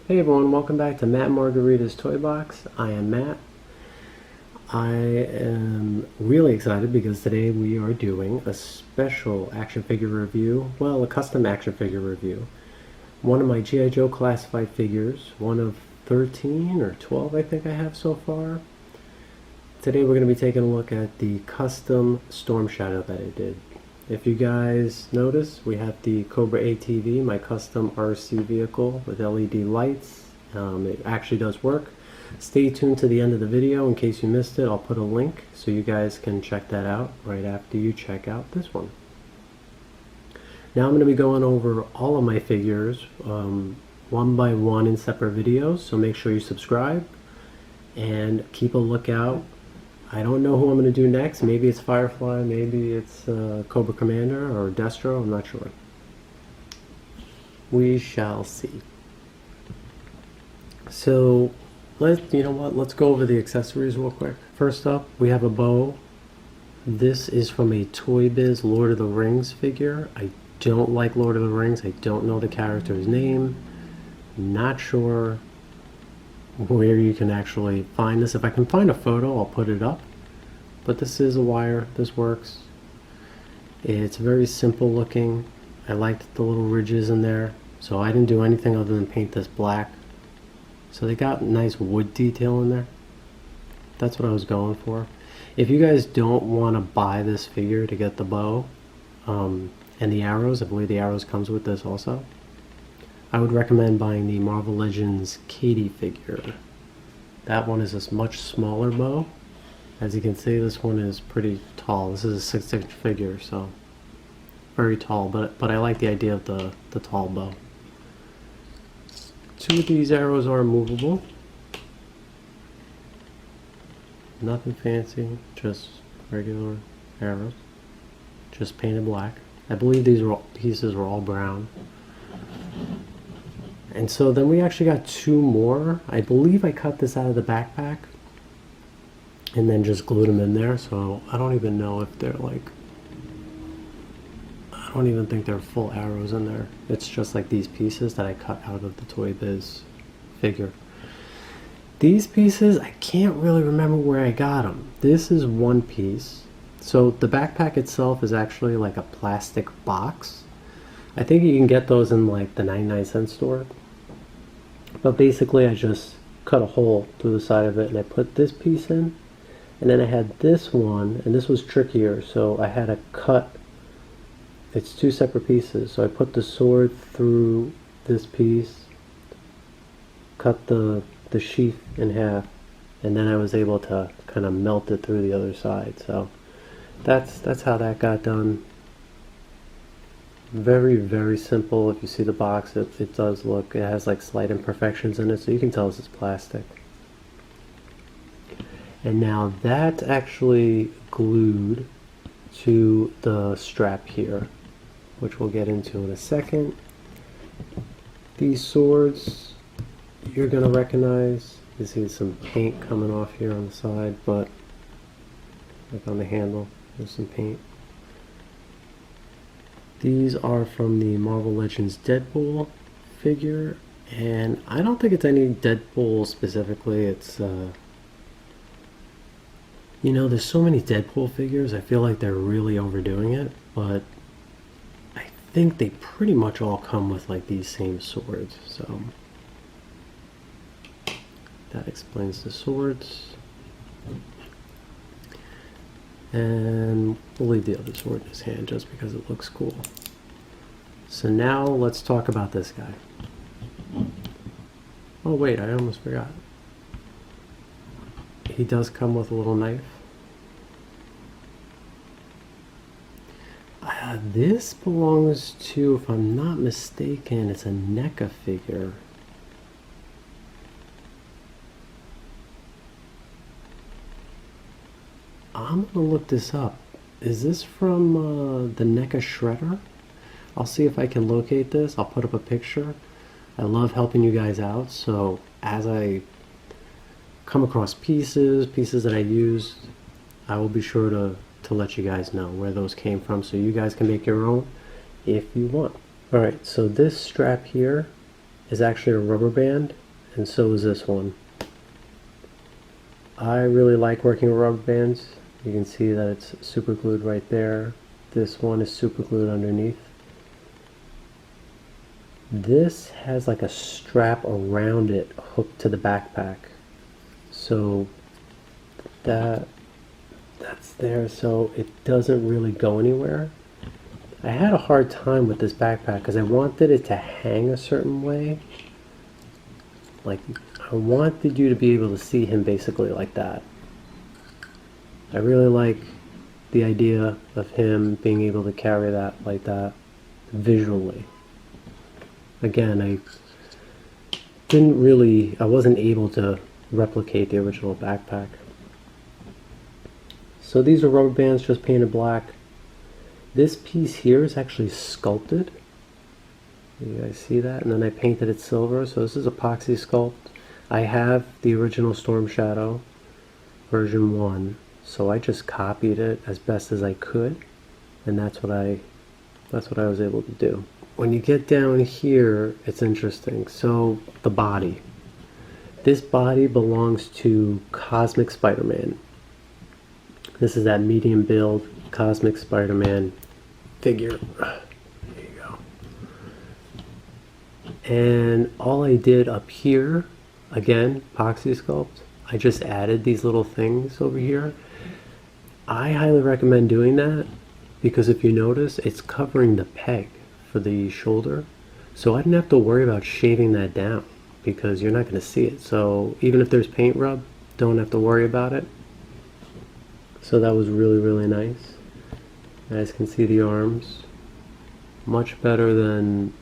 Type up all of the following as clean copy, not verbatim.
Hey everyone, welcome back to Matt Margarita's Toy Box. I am Matt. I am really excited because today we are doing a special action figure review, well, a custom action figure review. One of my G.I. Joe classified figures, one of 13 or 12 I think I have so far. Today we're going to be taking a look at the custom Storm Shadow that I did. If you guys notice, we have the COBRA ATV, my custom RC vehicle with LED lights. It actually does work. Stay tuned to the end of the video in case you missed it. I'll put a link so you guys can check that out right after you check out this one. Now I'm going to be going over all of my figures one by one in separate videos, so make sure you subscribe and keep a lookout. I don't know who I'm going to do next. Maybe it's Firefly, maybe it's Cobra Commander or Destro, I'm not sure. We shall see. So, let's go over the accessories real quick. First up, we have a bow. This is from a Toy Biz Lord of the Rings figure. I don't like Lord of the Rings. I don't know the character's name. Not sure where you can actually find this. If I can find a photo, I'll put it up. But this is a wire. This works. It's very simple looking. I liked the little ridges in there, so I didn't do anything other than paint this black. So they got nice wood detail in there. That's what I was going for. If you guys don't want to buy this figure to get the bow and the arrows, I believe the arrows comes with this also, I would recommend buying the Marvel Legends Katie figure. That one is a much smaller bow. As you can see, this one is pretty tall. This is a 6-inch figure, so very tall, but I like the idea of the tall bow. Two of these arrows are movable. Nothing fancy, just regular arrows. Just painted black. I believe these pieces were all brown. And so then we actually got two more. I believe I cut this out of the backpack and then just glued them in there. So I don't even know if they're like, I don't even think they're full arrows in there. It's just like these pieces that I cut out of the Toy Biz figure. These pieces, I can't really remember where I got them. This is one piece. So the backpack itself is actually like a plastic box. I think you can get those in like the 99-cent store. But basically I just cut a hole through the side of it and I put this piece in. And then I had this one, and this was trickier, so I had to cut. It's two separate pieces. So I put the sword through this piece, cut the sheath in half, and then I was able to kind of melt it through the other side. So that's how that got done. Very, very simple. If you see the box, it does look, it has like slight imperfections in it, so you can tell this is plastic. And now that's actually glued to the strap here, which we'll get into in a second. These swords you're going to recognize. You see some paint coming off here on the side, but like on the handle, there's some paint. These are from the Marvel Legends Deadpool figure, and I don't think it's any Deadpool specifically. It's you know, there's so many Deadpool figures, I feel like they're really overdoing it, but I think they pretty much all come with like these same swords, so that explains the swords. And we'll leave the other sword in his hand just because it looks cool. So now let's talk about this guy. Oh wait, I almost forgot. He does come with a little knife. This belongs to, if I'm not mistaken, it's a NECA figure. I'm gonna look this up. Is this from the NECA Shredder? I'll see if I can locate this. I'll put up a picture. I love helping you guys out, so as I come across pieces that I used, I will be sure to let you guys know where those came from so you guys can make your own if you want. Alright, so this strap here is actually a rubber band, and so is this one. I really like working with rubber bands. You can see that it's super glued right there. This one is super glued underneath. This has like a strap around it hooked to the backpack. So that's there, so it doesn't really go anywhere. I had a hard time with this backpack because I wanted it to hang a certain way. Like, I wanted you to be able to see him basically like that. I really like the idea of him being able to carry that like that visually. Again, I wasn't able to replicate the original backpack. So these are rubber bands just painted black. This piece here is actually sculpted. You guys see that? And then I painted it silver, so this is epoxy sculpt. I have the original Storm Shadow version 1, so I just copied it as best as I could, and that's what I was able to do. When you get down here, it's interesting. So the body. This body belongs to Cosmic Spider-Man. This is that medium build Cosmic Spider-Man figure. There you go. And all I did up here, again, epoxy sculpt, I just added these little things over here. I highly recommend doing that because if you notice, it's covering the peg for the shoulder. So I didn't have to worry about shaving that down because you're not going to see it. So even if there's paint rub, don't have to worry about it. So that was really, really nice. You guys can see the arms. Much better than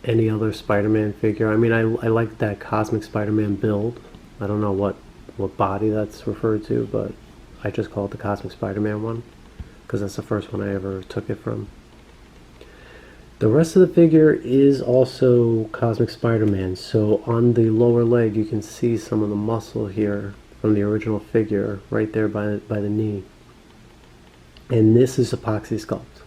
any other Spider-Man figure. I mean, I like that Cosmic Spider-Man build. I don't know what body that's referred to, but I just call it the Cosmic Spider-Man one because that's the first one I ever took it from. The rest of the figure is also Cosmic Spider-Man. So on the lower leg, you can see some of the muscle here from the original figure right there by the knee. And this is epoxy sculpt.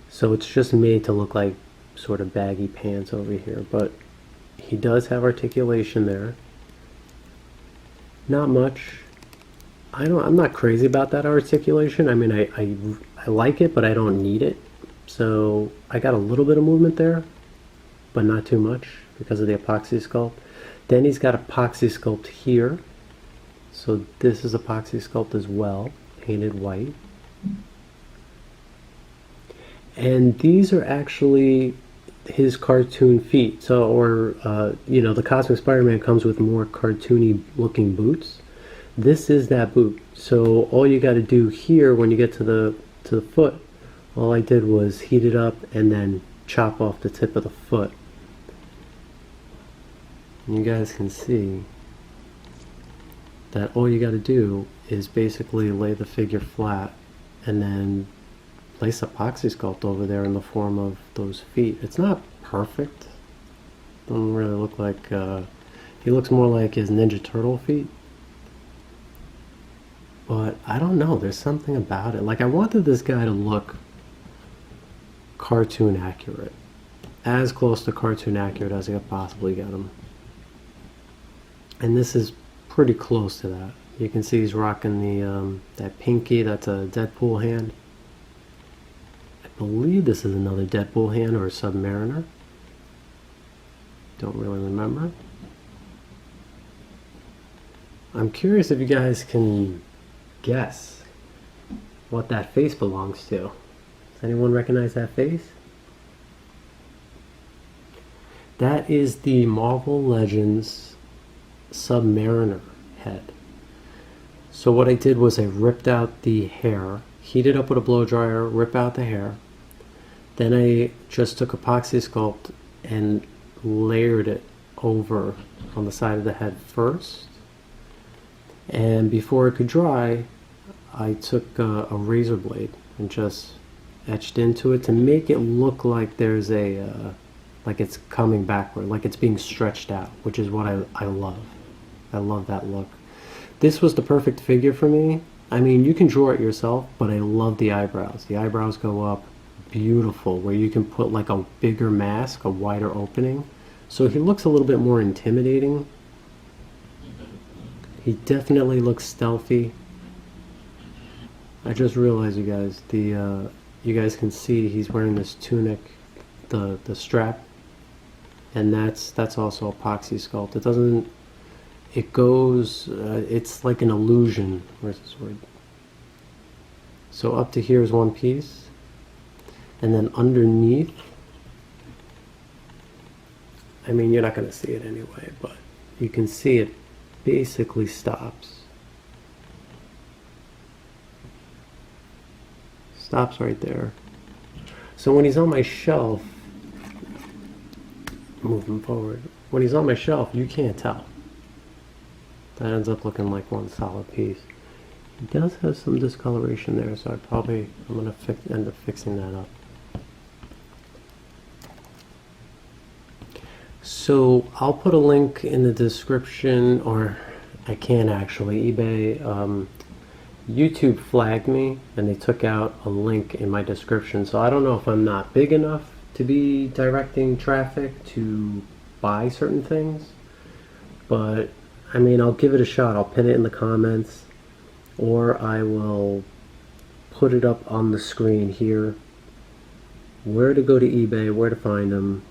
So it's just made to look like sort of baggy pants over here, but he does have articulation there. Not much. I'm not crazy about that articulation. I mean, I like it, but I don't need it. So I got a little bit of movement there, but not too much because of the epoxy sculpt. Then he's got epoxy sculpt here. So this is epoxy sculpt as well, painted white. And these are actually his cartoon feet. So, you know, the Cosmic Spider-Man comes with more cartoony looking boots. This is that boot. So all you got to do here when you get to the foot, all I did was heat it up and then chop off the tip of the foot. And you guys can see that all you got to do is basically lay the figure flat and then place epoxy sculpt over there in the form of those feet. It's not perfect. Doesn't really look like, he looks more like his Ninja Turtle feet. But I don't know, there's something about it. Like I wanted this guy to look cartoon accurate. As close to cartoon accurate as I could possibly get him. And this is pretty close to that. You can see he's rocking the that pinky, that's a Deadpool hand. I believe this is another Deadpool hand or a Submariner. Don't really remember. I'm curious if you guys can guess what that face belongs to. Does anyone recognize that face? That is the Marvel Legends Submariner head. So what I did was I ripped out the hair, heated up with a blow dryer, rip out the hair. Then I just took epoxy sculpt and layered it over on the side of the head first. And before it could dry, I took a razor blade and just etched into it to make it look like there's a, like it's coming backward, like it's being stretched out, which is what I love. I love that look. This was the perfect figure for me. I mean, you can draw it yourself, but I love the eyebrows. The eyebrows go up beautiful, where you can put like a bigger mask, a wider opening. So he looks a little bit more intimidating. He definitely looks stealthy. I just realized, you guys, you guys can see he's wearing this tunic, the strap, and that's also epoxy sculpt. It doesn't, it goes, it's like an illusion. Where's this word? So up to here is one piece, and then underneath, I mean, you're not going to see it anyway, but you can see it basically stops. Stops right there. So when he's on my shelf, moving forward, when he's on my shelf, you can't tell. That ends up looking like one solid piece. He does have some discoloration there, so I'm going to end up fixing that up. So I'll put a link in the description, or I can actually. eBay, YouTube flagged me and they took out a link in my description. So I don't know if I'm not big enough to be directing traffic to buy certain things, but I mean, I'll give it a shot. I'll pin it in the comments, or I will put it up on the screen here, where to go to eBay, where to find them.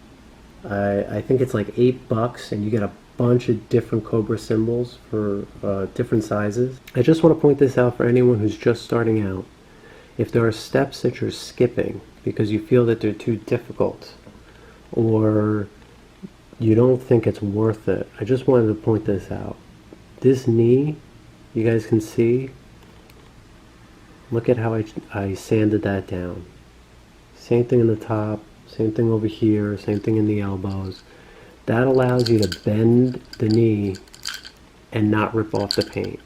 I think it's like $8, and you get a bunch of different COBRA symbols for different sizes. I just want to point this out for anyone who's just starting out. If there are steps that you're skipping because you feel that they're too difficult, or you don't think it's worth it, I just wanted to point this out. This knee, you guys can see, look at how I sanded that down. Same thing in the top, same thing over here, same thing in the elbows. That allows you to bend the knee and not rip off the paint,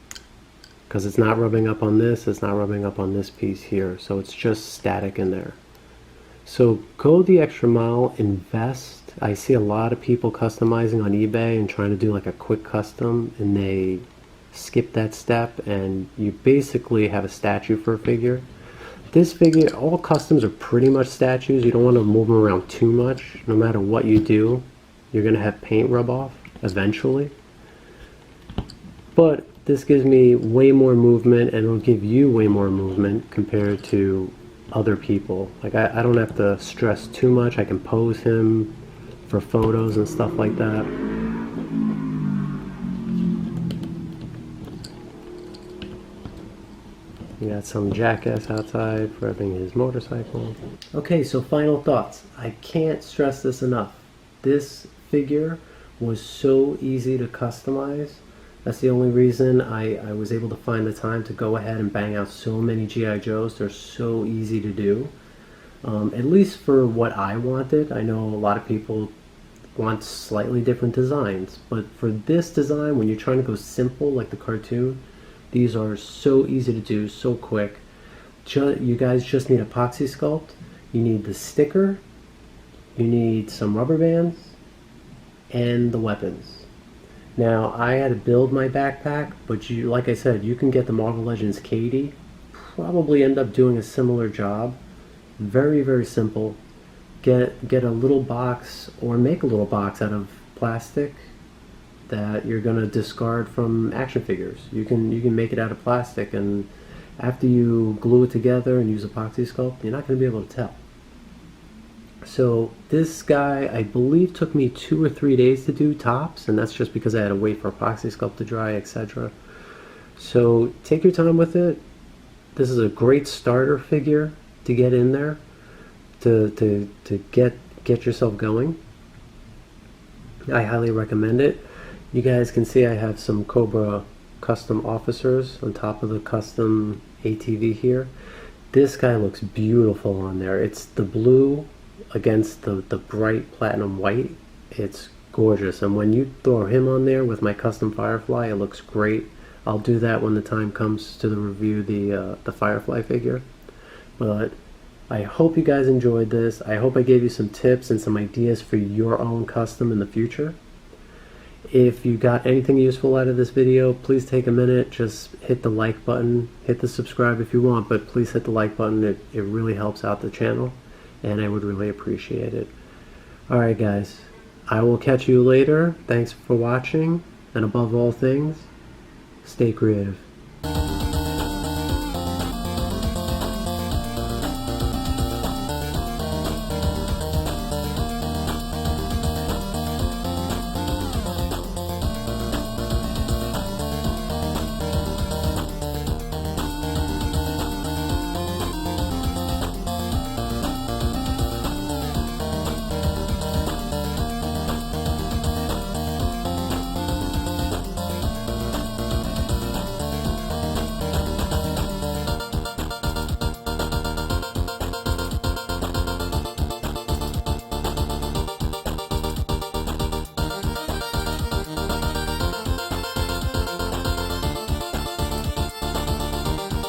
because it's not rubbing up on this, it's not rubbing up on this piece here, so it's just static in there. So go the extra mile, invest. I see a lot of people customizing on eBay and trying to do like a quick custom, and they skip that step, and you basically have a statue for a figure. This figure, all customs are pretty much statues. You don't want to move them around too much. No matter what you do, you're going to have paint rub off eventually. But this gives me way more movement, and it'll give you way more movement compared to other people. Like I don't have to stress too much. I can pose him for photos and stuff like that. We got some jackass outside for having his motorcycle. Okay, so final thoughts. I can't stress this enough. This figure was so easy to customize. That's the only reason I was able to find the time to go ahead and bang out so many G.I. Joes. They're so easy to do. At least for what I wanted. I know a lot of people want slightly different designs, but for this design, when you're trying to go simple like the cartoon, these are so easy to do, so quick. You guys just need epoxy sculpt, you need the sticker, you need some rubber bands, and the weapons. Now, I had to build my backpack, but like I said, you can get the Marvel Legends Katie. Probably end up doing a similar job. Very, very simple. Get a little box, or make a little box out of plastic that you're going to discard from action figures. You can make it out of plastic, and after you glue it together and use epoxy sculpt, you're not going to be able to tell. So this guy, I believe, took me 2 or 3 days to do tops, and that's just because I had to wait for epoxy sculpt to dry, etc. So take your time with it. This is a great starter figure to get in there, to get yourself going. I highly recommend it. You guys can see I have some COBRA custom officers on top of the custom ATV here. This guy looks beautiful on there. It's the blue against the bright platinum white. It's gorgeous, and when you throw him on there with my custom Firefly, it looks great. I'll do that when the time comes to review the Firefly figure. But I hope you guys enjoyed this. I hope I gave you some tips and some ideas for your own custom in the future. If you got anything useful out of this video, please take a minute, just hit the like button, hit the subscribe if you want, but please hit the like button. It really helps out the channel. and I would really appreciate it. Alright guys, I will catch you later. Thanks for watching, and above all things, stay creative.